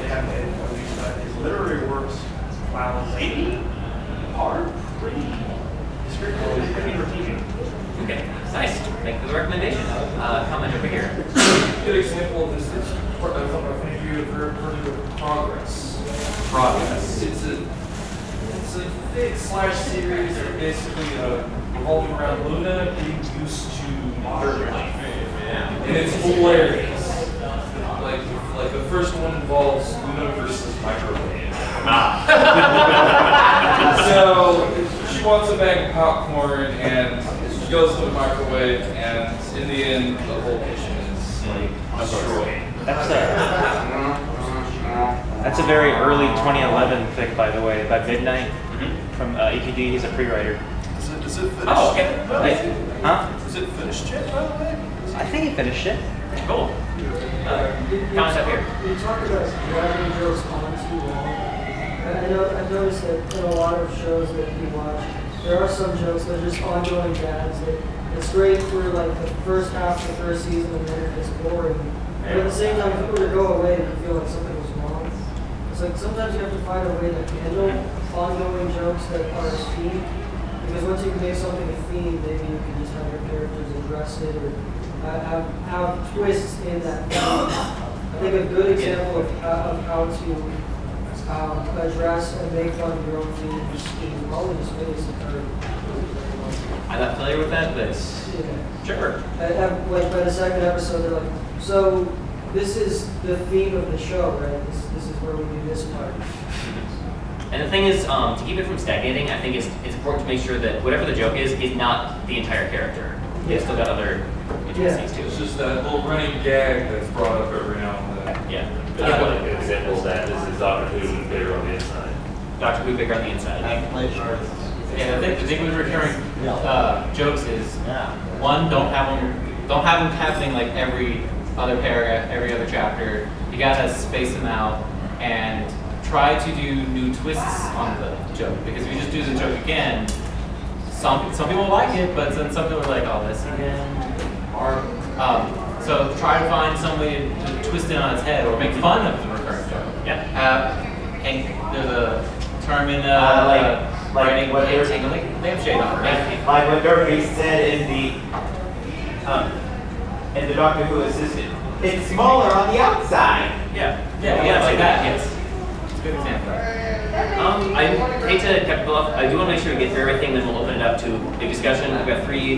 they have movies, but his literary works, while zany, are pretty descriptive, pretty repeating. Okay, nice. Thank you for the recommendation. Comment over here. A good example of this is if you have heard of Progress. Progress. It's a Fics / series that are basically revolving around Luna getting used to modern life. And it's hilarious. Like the first one involves Luna versus microwave. So she wants a bag of popcorn and she goes to the microwave, and in the end the whole kitchen is like destroyed. That's a very early 2011 fic, by the way, by Midnight from EPD. He's a pre-writer. Is it finished? Oh, okay. Huh? Is it finished yet, by the way? I think he finished it. Cool. Comment up here. You talk about dragging jokes on too long. I've noticed that in a lot of shows that we watch, there are some jokes that are just ongoing gags that it's great for like the first half of the first season and then it gets boring. But at the same time, if it were to go away, you feel like something was wrong. It's like sometimes you have to find a way to handle ongoing jokes that are a theme. Because once you can make something a theme, maybe you can just have your characters address it or have twists in that theme. I think a good example of how to address and make fun of your own themes is probably just face occurred. I'm not familiar with that, but sure. Like by the second episode, they're like, so this is the theme of the show, right? This is where we do this part. And the thing is, to keep it from stagnating, I think it's important to make sure that whatever the joke is not the entire character. It's still got other intricacies too. It's just that little running gag that's brought up every now and then. Yeah. Another good example of that is Doctor Who bigger on the inside. Doctor Who bigger on the inside. Yeah, the thing with recurring jokes is one, don't have them happening like every other paragraph, every other chapter. You gotta space them out and try to do new twists on the joke, because if you just do the joke again, some people like it, but then some people are like, oh, this again. So try to find some way to twist it on its head or make fun of the recurring joke. Yeah. And there's a term in like what lampshade on, right? Like what Durfee said in the Doctor Who assistant. It's smaller on the outside. Yeah, like that. Yes. Good example. I hate to cut people off. I do want to make sure we get through everything, then we'll open it up to big discussion. I've got three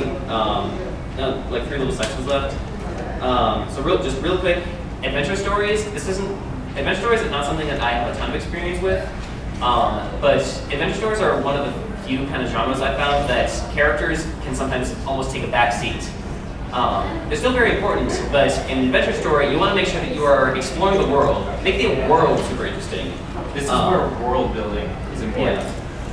little sections left. So real quick, adventure stories. Adventure stories is not something that I have a ton of experience with, but adventure stories are one of the few kind of genres I found that characters can sometimes almost take a back seat. They're still very important, but in an adventure story, you want to make sure that you are exploring the world. Make the world super interesting. This is where world building is important.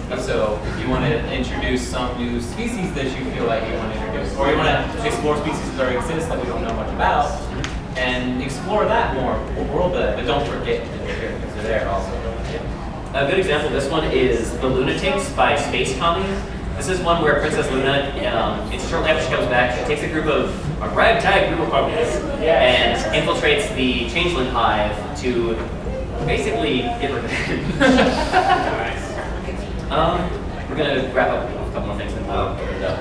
Yeah. So if you want to introduce some new species that you feel like you want to introduce, or you want to explore species that already exist that we don't know much about, and explore that more, world building, but don't forget that they're here because they're there also. A good example of this one is The Lunatics by Space Tommy. This is one where Princess Luna, it's shortly after she comes back, she takes a ragtag group of ponies and infiltrates the Changeling Hive to basically get revenge. We're going to wrap up with a couple more things and we'll open it up.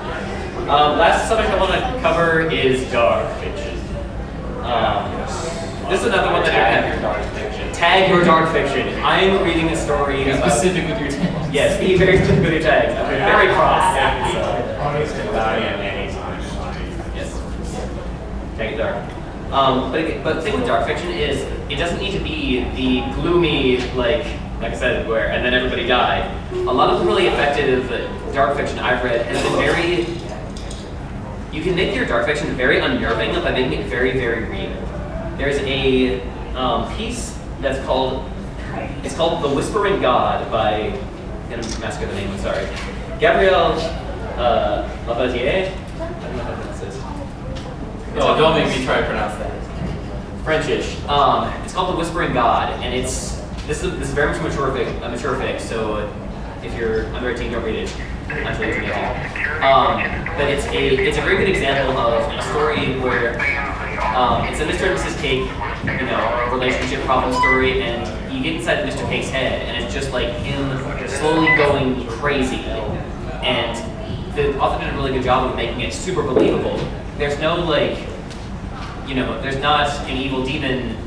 Last subject I want to cover is dark fiction. This is another one that I have. Tag your dark fiction. I am reading a story. Be specific with your tags. Yes, be very specific with your tags. I'm very cross. Ponies can die at any time. Yes. Tag it dark. But the thing with dark fiction is it doesn't need to be the gloomy, like I said, where and then everybody died. A lot of the really effective dark fiction I've read has been very. You can make your dark fiction very unnerving by making it very, very real. There's a piece that's called The Whispering God by, I'm going to massacre the name, I'm sorry. Gabrielle Lavatier? I don't know how to pronounce this. No, don't make me try to pronounce that. Frenchish. It's called The Whispering God, and this is very much a mature fic, so if you're under 18, don't read it. Actually, it's 18. But it's a very good example of a story where it's a Mr. and Mrs. Cake, relationship problem story, and you get inside Mr. Cake's head, and it's just like him slowly going crazy. And the author did a really good job of making it super believable. There's no there's not an evil demon,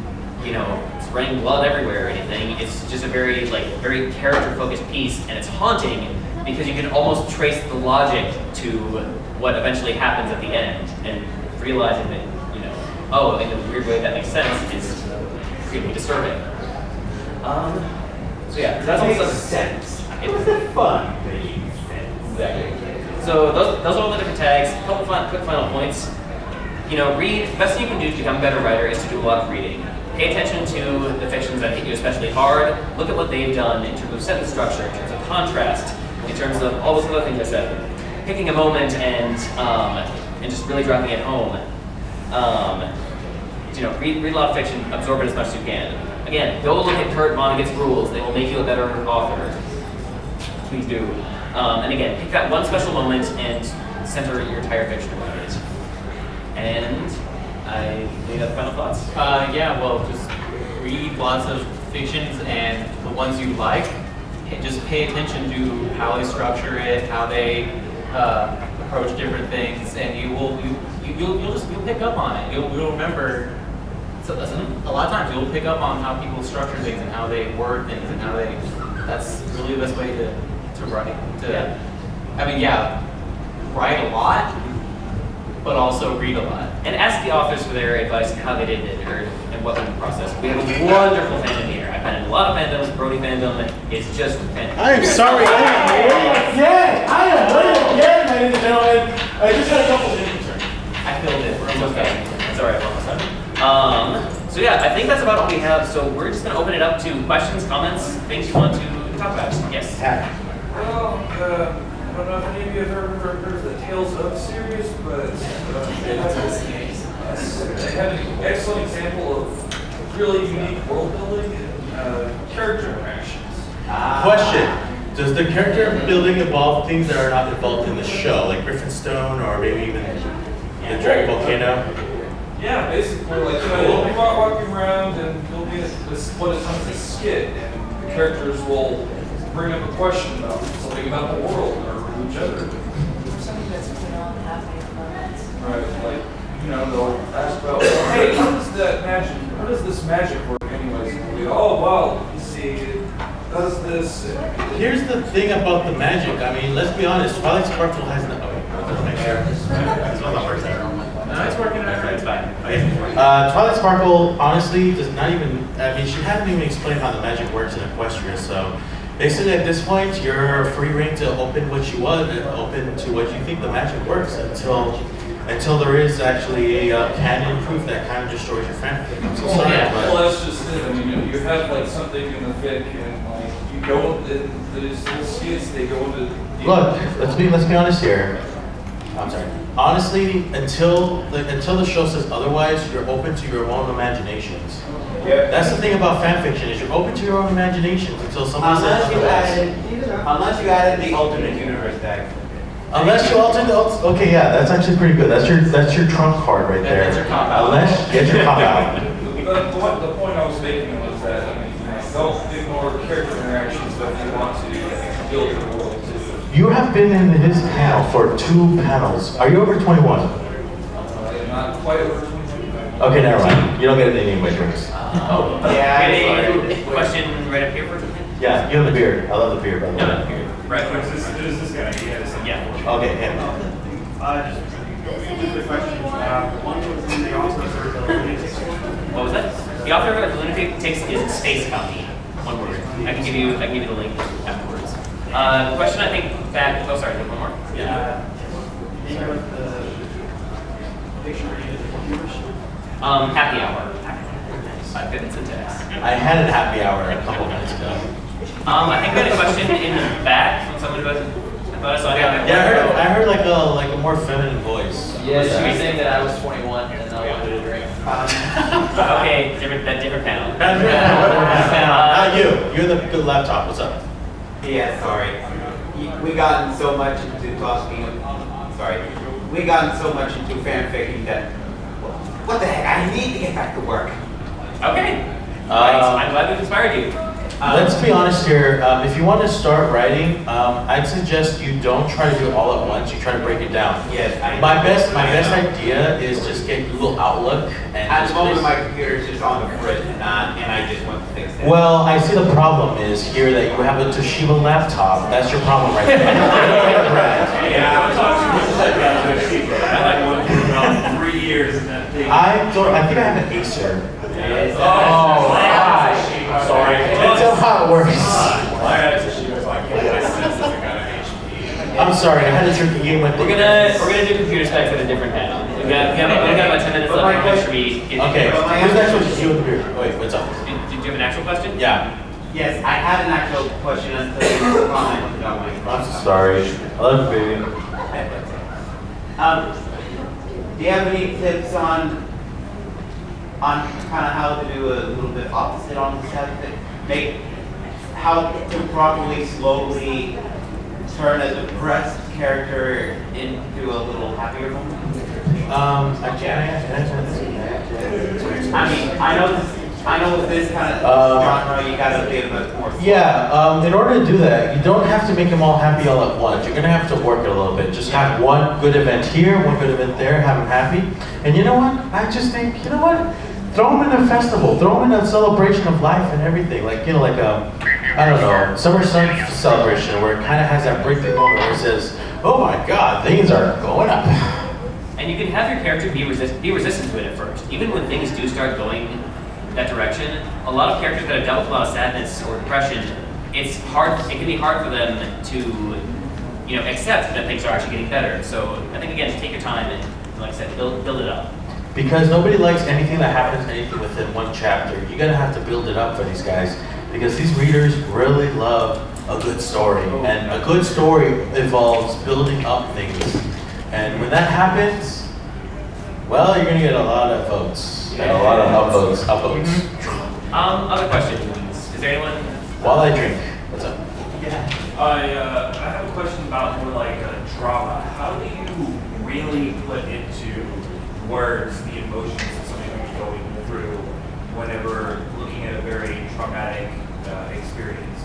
spraying blood everywhere or anything. It's just a very character-focused piece, and it's haunting because you can almost trace the logic to what eventually happens at the end, and realizing that, in a weird way that makes sense is really disturbing. So yeah, that's all sense. It was a fun thing. Exactly. So those are all the different tags. A couple quick final points. Read. The best thing you can do to become a better writer is to do a lot of reading. Pay attention to the fictions that hit you especially hard. Look at what they've done in terms of sentence structure, in terms of contrast, in terms of all those other things I said. Picking a moment and just really driving it home. Read a lot of fiction, absorb it as much as you can. Again, go look at Kurt Vonnegut's rules. They will make you a better author. Please do. And again, pick that one special moment and center your entire fiction around it. And I think that's final thoughts. Just read lots of fictions and the ones you like. Just pay attention to how they structure it, how they approach different things, and you'll pick up on it. You'll remember. So a lot of times you'll pick up on how people structure things and how they word things and how they. That's really the best way to write. Write a lot, but also read a lot. And ask the authors for their advice on how they did it and what went in the process. We have a wonderful fandom here. I've been in a lot of fandoms. Brody fandom is just fantastic. I am sorry, I am late again, ladies and gentlemen. I just had a couple of concerns. I filled it. It's okay. It's all right. So yeah, I think that's about all we have. So we're just going to open it up to questions, comments, things you want to talk about. Yes. Well, I don't know if any of you have ever heard of the Tales of series, but they have an excellent example of really unique world building and character interactions. Question. Does the character building involve things that are not involved in the show, like Griffinstone or maybe even the Dragon Volcano? Yeah, basically, you'll be walking around and you'll be what is known as a skit, and the characters will bring up a question about something about the world or each other. Something that's going on happening at the moment. Right, they'll ask about, hey, how does this magic work anyways? Oh, well, you see, this. Here's the thing about the magic. I mean, let's be honest. Twilight Sparkle has no. Oh, make sure. This one's not working. No, it's working out. It's fine. Okay. Twilight Sparkle honestly does not even. I mean, she hasn't even explained how the magic works in Equestria. So basically, at this point, you're free reign to open what you want and open to what you think the magic works until there is actually a canon proof that kind of destroys your fanfic. I'm so sorry, Well, but that's just it. I mean, you have like something in the fic, and like you go, and these little skits, they go into. look, let's be honest here. I'm sorry. Honestly, until the show says otherwise, you're open to your own imaginations. Yeah. That's the thing about fanfiction is you're open to your own imaginations until someone says otherwise. Unless you added the alternate universe tag. Unless you alter the okay, yeah, that's actually pretty good. That's your trump card right there. That's your cop out. Unless get your cop out. The point I was making was that I mean, don't ignore character interactions, but if you want to build the world too. You have been in his panel for 2 panels. Are you over 21? Not quite over 20. Okay, never mind. You don't get any anyway drinks. Okay, question right up here for something? Yeah, you have the beard. I love the beard, by the way. No, here. Right. Who's this guy? He had something. Yeah. Okay, him. Just two quick questions. One was in the authors or the lunatics one. What was that? The author of the Lunatic Takes is Space Copy. One word. I can give you the link afterwards. Question I think back. Oh, sorry. One more. Yeah. Name of the dictionary of viewers. Happy hour. 5 minutes of text. I had a happy hour a couple minutes ago. I think we had a question in the back from someone who hasn't. I saw that. Yeah, I heard like a more feminine voice. Yeah, she was saying that I was 21 and I wanted a drink. Okay, different panel. You're the good laptop. What's up? Yeah, sorry. We gotten so much into talking. Sorry. We gotten so much into fanficking that. What the heck? I need to get back to work. Okay. I'm glad we inspired you. Let's be honest here. If you want to start writing, I'd suggest you don't try to do it all at once. You try to break it down. Yes. My best idea is just get Google Outlook and. At the moment, my computer is just on the fridge, and I just want to fix it. Well, I see the problem is here that you have a Toshiba laptop. That's your problem right there. Yeah, I was talking to about 3 years in that thing. I think I have an Acer. Yes. Oh, gosh. Sorry. That's how it works. I'm sorry, I had a tricky game with. We're gonna do computer specs at a different panel. We got about 10 minutes left. Make sure we get. Okay. Who's next one? You with the beard. Wait, what's up? Did you have an actual question? Yeah. Yes, I had an actual question until you commented about my I'm so sorry. I love you, baby. Do you have any tips on kind of how to do a little bit opposite on the set? Make how to properly, slowly turn a depressed character into a little happier moment? I mean, I know with this kind of genre, you gotta be a bit more. Yeah, in order to do that, you don't have to make them all happy all at once. You're gonna have to work it a little bit. Just have one good event here, one good event there, have them happy. And you know what? I just think, you know what? Throw them in a festival. Throw them in a celebration of life and everything. Like, you know, like I don't know, Summer Sun celebration where it kind of has that breakthrough moment where it says, oh my God, things are going up. And you can have your character be resistant to it at first. Even when things do start going that direction, a lot of characters that have dealt with a lot of sadness or depression, it's hard. It can be hard for them to, accept that things are actually getting better. So I think again, take your time and, like I said, build it up. Because nobody likes anything that happens within one chapter. You're gonna have to build it up for these guys because these readers really love a good story, and a good story involves building up things. And when that happens, well, you're gonna get a lot of votes and a lot of upvotes. Other questions? Is there anyone? While I drink, what's up? I have a question about more like a drama. How do you really put into words the emotions that somebody may be going through whenever looking at a very traumatic experience?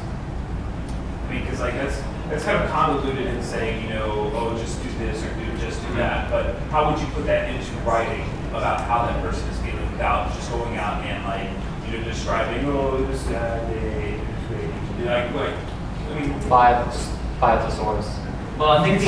I mean, because like that's kind of convoluted in saying, oh, just do this or just do that. But how would you put that into writing about how that person is feeling without just going out and describing, oh, it was sad day, it was great. I mean, Five thesaurus. Well, I think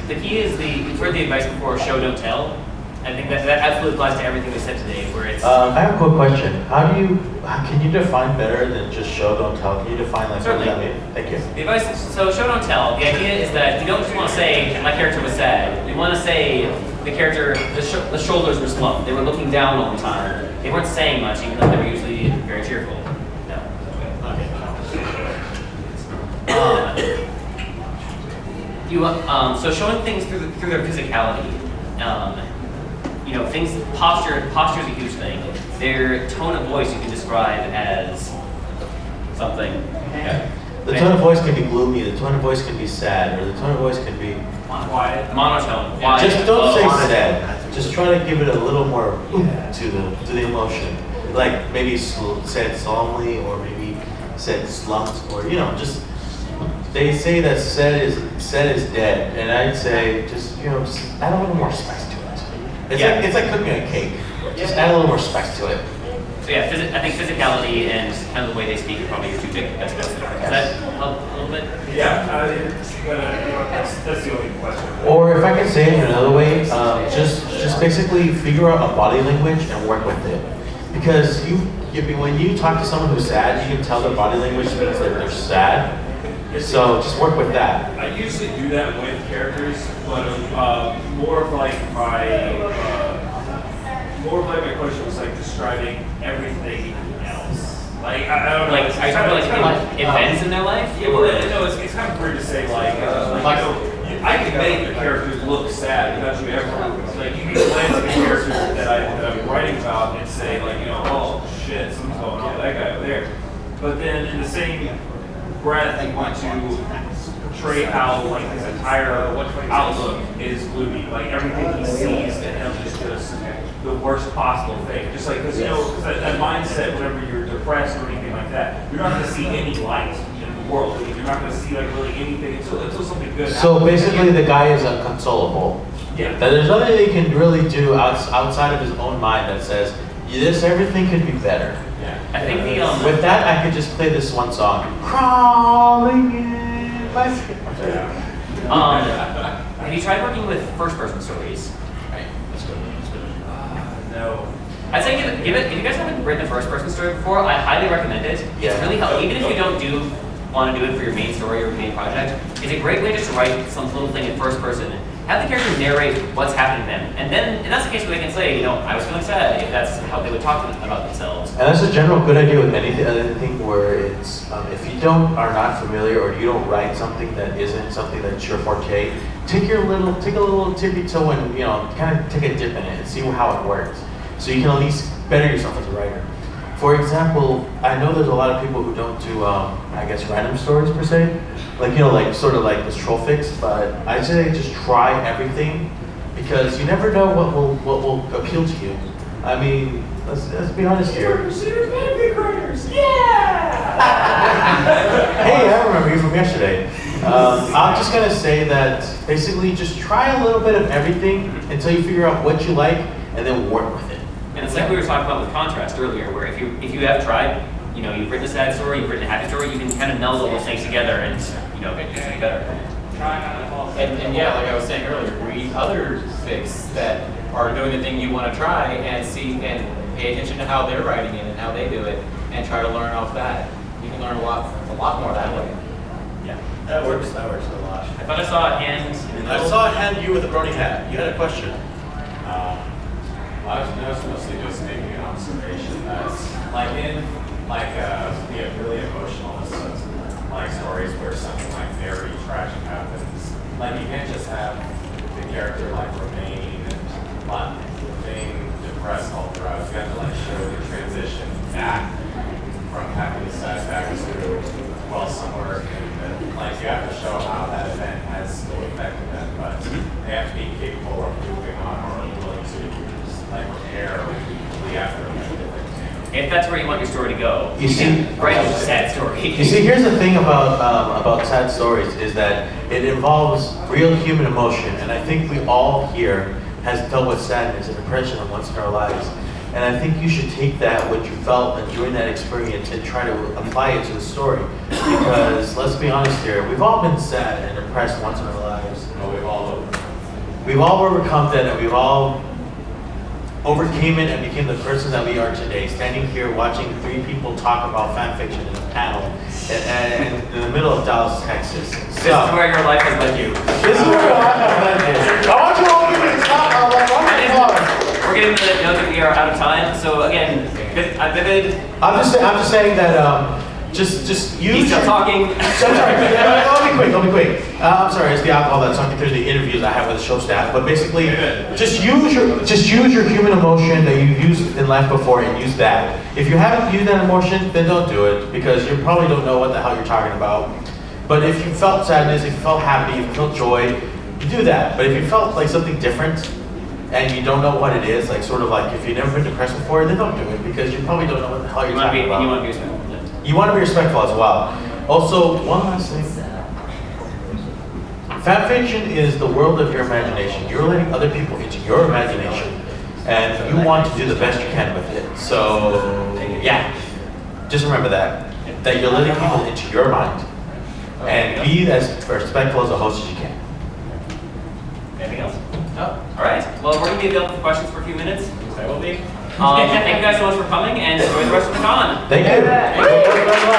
the key is you've heard the advice before, show, don't tell. I think that absolutely applies to everything we said today, where it's... I have a quick question. Can you define better than just show, don't tell? Can you define like what does that mean? Thank you. The advice is, so show, don't tell. The idea is that you don't just want to say, my character was sad. You want to say, the character, the shoulders were slumped. They were looking down all the time. They weren't saying much, even though they were usually very cheerful. No. So showing things through their physicality. You know, posture is a huge thing. Their tone of voice you can describe as something. Yeah. The tone of voice can be gloomy, the tone of voice can be sad, or the tone of voice can be quiet. Monotone. Quiet. Just don't say sad. Just try to give it a little more oomph to the emotion. Like maybe said solemnly, or maybe said slumped, or just. They say that said is dead, and I'd say just just add a little more spice to it. It's like cooking a cake. Just add a little more spice to it. So yeah, I think physicality and kind of the way they speak are probably your two best bets. Does that help a little bit? Yeah, that's the only question. Or if I can say it in another way, just basically figure out a body language and work with it. Because when you talk to someone who's sad, you can tell their body language means that they're sad. So just work with that. I usually do that with characters, but more of like my question was like describing everything else. Like I don't know. Like are you talking about like events in their life? Yeah, well, no, it's kind of weird to say like I can make the characters look sad without you ever like you can glance at the characters that I'm writing about and say like oh shit, something's going on with that guy over there. But then in the same breath, you want to portray how like his entire outlook is gloomy. Like everything he sees to him is just the worst possible thing. Just like because that mindset, whenever you're depressed or anything like that, you're not going to see any light in the world. You're not going to see like really anything until something good happens. So basically, the guy is inconsolable. Yeah. That there's nothing he can really do outside of his own mind that says everything could be better. I think with that, I could just play this one song. Crawling in my skin. Have you tried working with first-person stories? Right. Let's go. No. I'd say give it. If you guys haven't written a first-person story before, I highly recommend it. It's really helpful. Even if you don't want to do it for your main story or main project, it's a great way just to write some little thing in first person. Have the characters narrate what's happening to them, and that's the case where they can say, I was feeling sad, if that's how they would talk about themselves. And that's a general good idea with anything where it's if you are not familiar or you don't write something that isn't something that's your forte, take a little tippy toe and kind of take a dip in it and see how it works, so you can at least better yourself as a writer. For example, I know there's a lot of people who don't do random stories per se. Like sort of like this troll fix, but I say just try everything because you never know what will appeal to you. I mean, let's be honest here. Yeah! Hey, I remember you from yesterday. I'm just gonna say that basically just try a little bit of everything until you figure out what you like and then work with it. And it's like we were talking about with contrast earlier, where if you have tried, you've written a sad story, you've written a happy story, you can kind of meld all those things together and make it better. And yeah, like I was saying earlier, read other fics that are doing the thing you want to try and see and pay attention to how they're writing it and how they do it and try to learn off that. You can learn a lot more that way. Yeah, that works a lot. I thought I saw a hand in the middle. I saw a hand, you with a brony hat. You had a question. I was mostly just making an observation that, we have really emotional stories where something like very tragic happens. You can't just have the character remain being depressed all throughout. You have to show the transition back from happy to sad back to somewhere. And you have to show how that event has still affected them, but they have to be capable of moving on or willing to repair the aftermath. If that's where you want your story to go, you see, write a sad story. You see, here's the thing about sad stories is that it involves real human emotion, and I think we all here has dealt with sadness and depression once in our lives. And I think you should take that, what you felt during that experience, and try to apply it to the story. Because let's be honest here, we've all been sad and depressed once in our lives. No, We've all overcome that, and we've all overcame it and became the person that we are today. Standing here watching 3 people talk about fan fiction in a panel and in the middle of Dallas, Texas. This is where your life has led you. This is where your life has led you. I want you all to give me a round of applause. We're getting to the note that we are out of time. So again, Vivid. I'm just saying that just use. He's still talking. I'm sorry. Let me quick. I'm sorry. It's the alcohol that's talking through the interviews I have with the show staff. But basically, just use your human emotion that you've used in life before and use that. If you haven't used that emotion, then don't do it because you probably don't know what the hell you're talking about. But if you felt sadness, if you felt happy, if you felt joy, you do that. But if you felt like something different and you don't know what it is, like sort of like if you've never been depressed before, then don't do it because you probably don't know what the hell you're talking about. You want to be respectful. You want to be respectful as well. Also, one last thing. Fan fiction is the world of your imagination. You're letting other people into your imagination, and you want to do the best you can with it. So, yeah, just remember that you're letting people into your mind, and be as respectful as a host as you can. Anything else? No. All right. Well, we're going to be available for questions for a few minutes. I will be. Thank you guys so much for coming, and enjoy the rest of the con. Thank you.